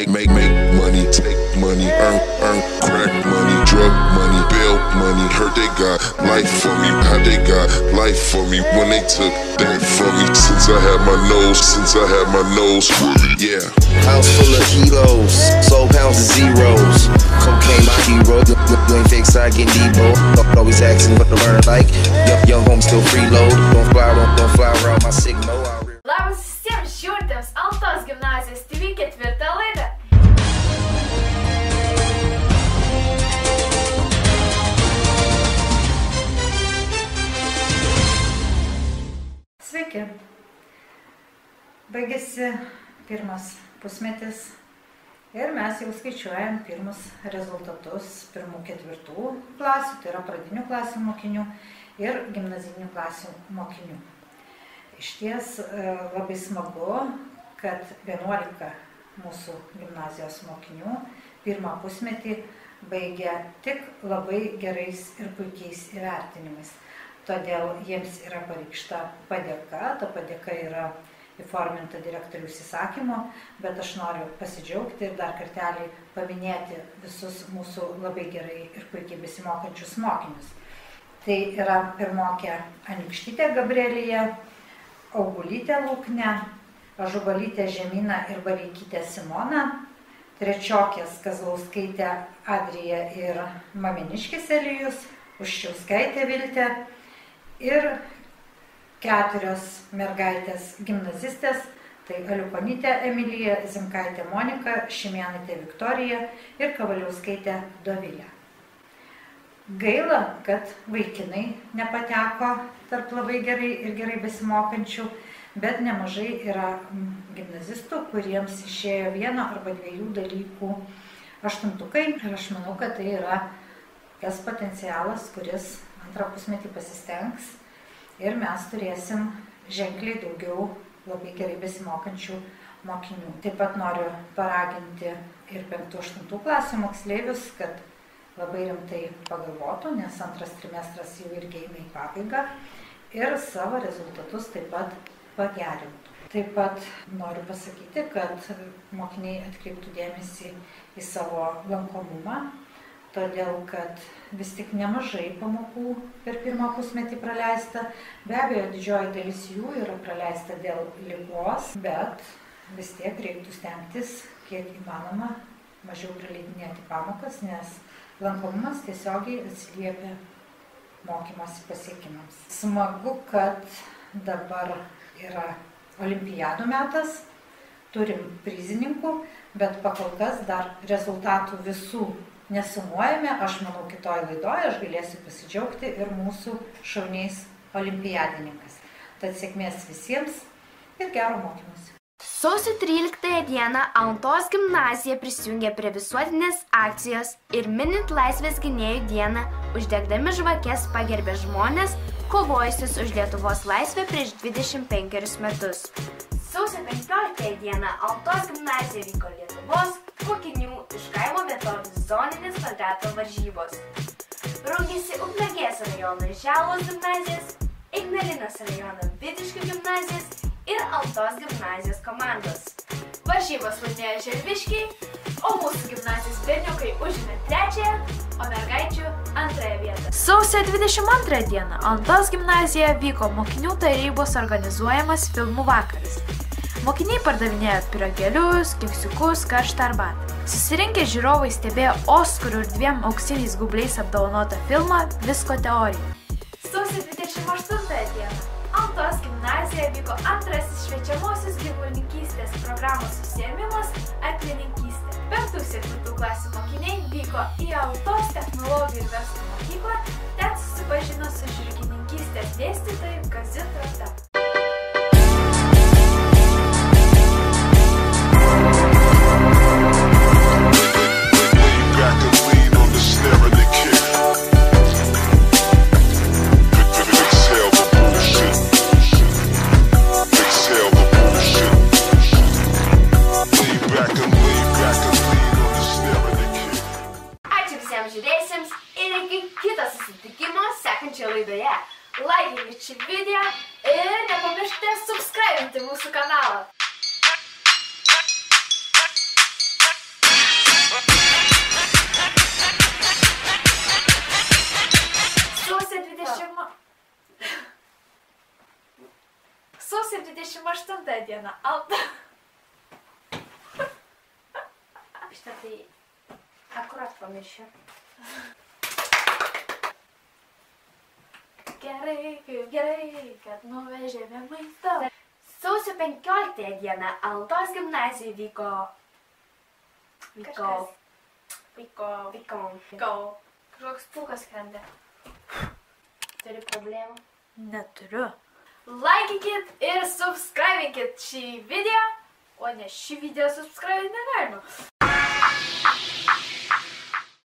Make money, take money, earn crack money, drug money, bail money. Heard they got life for me, how they got life for me when they took that from me. Since I had my nose fully, yeah. House full of kilos, soul pounds of zeros. Cocaine my hero, you ain't fake side getting Debo. Always asking what to learn like. Young home still freeload. Don't fly around my signal. Labas visiems žiūrintiems Altos gimnazijos TV ketvirtą laidą. Sveiki. Baigėsi pirmas pusmetis ir mes jau skaičiuojam pirmus rezultatus pirmų ketvirtų klasių, tai yra pradinių klasių mokinių ir gimnazinių klasių mokinių. Išties labai smagu, kad 11 mūsų gimnazijos mokinių pirmą pusmetį baigė tik labai gerais ir puikiais įvertinimais. Todėl jiems yra pareikšta padėka, ta padėka yra įforminta direktoriaus įsakymu, bet aš noriu pasidžiaugti ir dar kartelį paminėti visus mūsų labai gerai ir puikiai besimokančius mokinius. Tai yra pirmokė Aniukštytė Gabrielija, Augulytė Luknė, Ažubalytė Žemyna ir Bareikytė Simona, trečiokės Kazlauskaitė Adrija ir Maminiškis Elijus, Uščiauskaitė Viltė ir 4 mergaitės gimnazistės, tai Aliukonytė Emilija, Zimkaitė Monika, Šimėnaitė Viktorija ir Kavaliauskaitė Dovilė. Gaila, kad vaikinai nepateko tarp labai gerai ir gerai besimokančių, bet nemažai yra gimnazistų, kuriems išėjo 1 arba 2 dalykų 8-tukai ir aš manau, kad tai yra tas potencialas, kuris antrą pusmetį pasistengs ir mes turėsim ženkliai daugiau labai gerai besimokančių mokinių. Taip pat noriu paraginti ir 5-8 klasių moksleivius, kad labai rimtai pagalvotų, nes antras trimestras jau irgi eina į pabaigą ir savo rezultatus taip pat pagerintų. Taip pat noriu pasakyti, kad mokiniai atkreiptų dėmesį į savo lankomumą, todėl kad vis tik nemažai pamokų per pirmą pusmetį praleista. Be abejo, didžioji dalis jų yra praleista dėl ligos, bet vis tiek reiktų stengtis, kiek įmanoma, mažiau praleidinėti pamokas, nes lankomumas tiesiogiai atsiliepia mokymosi pasiekimams. Smagu, kad dabar yra olimpiadų metas, turim prizininkų, bet pakol kas dar rezultatų visų nesumuojame. Aš manau, kitoj laidoje aš galėsiu pasidžiaugti ir mūsų šauniais olimpiadininkas. Tad sėkmės visiems ir gero mokymosi. Sausio 13 dieną Altos gimnazija prisijungė prie visuotinės akcijos ir minint Laisvės gynėjų dieną, uždegdami žvakes pagerbė žmonės, kovojusius už Lietuvos laisvę prieš 25 metus. Sausio 15 dieną Altos gimnazija vyko Lietuvos mokinių iš kaimo vietovių zoninės kvadrato varžybos. Rungėsi Ukmergės rajono Želvos gimnazijos, Ignalinos rajono Vidiškių gimnazijos ir Altos gimnazijos komandos. Varžybos laimėjo želviškiai, o mūsų gimnazijos berniukai užėmė 3, o mergaičių 2 vietą. Sausio 22 dieną Altos gimnazijoje vyko mokinių tarybos organizuojamas filmų vakaras. Mokiniai pardavinėjo pyragėlius, keksiukus, karštą arbatą. Susirinkę žiūrovai stebėjo Oskarų ir 2 auksiniais gaubliais apdovanotą filmą Visko teorija. Sausio 28 dieną Altos gimnazijoje vyko 2. šviečiamosios gyvulininkystės programos užsiėmimas Arklininkystė. 5-7 klasių mokiniai vyko į Altos technologijų ir verslo mokyklą, ten susipažino su žirgininkystės dėstytoju Kaziu Trata. Back and lean. laikykite šį video ir nepamirškite subscribinti mūsų kanalą. Sausio 28 diena. Šitą tai akurat pamiršiu. Gerai, kad nuvežėme maisto. Sausio 15 dieną Alantos gimnazijoje vyko... Kažkoks pūkas skrendė. Turi problemų? Neturiu. Laikykit ir subscribinkit šį video, o ne šį video subscribinti negalima.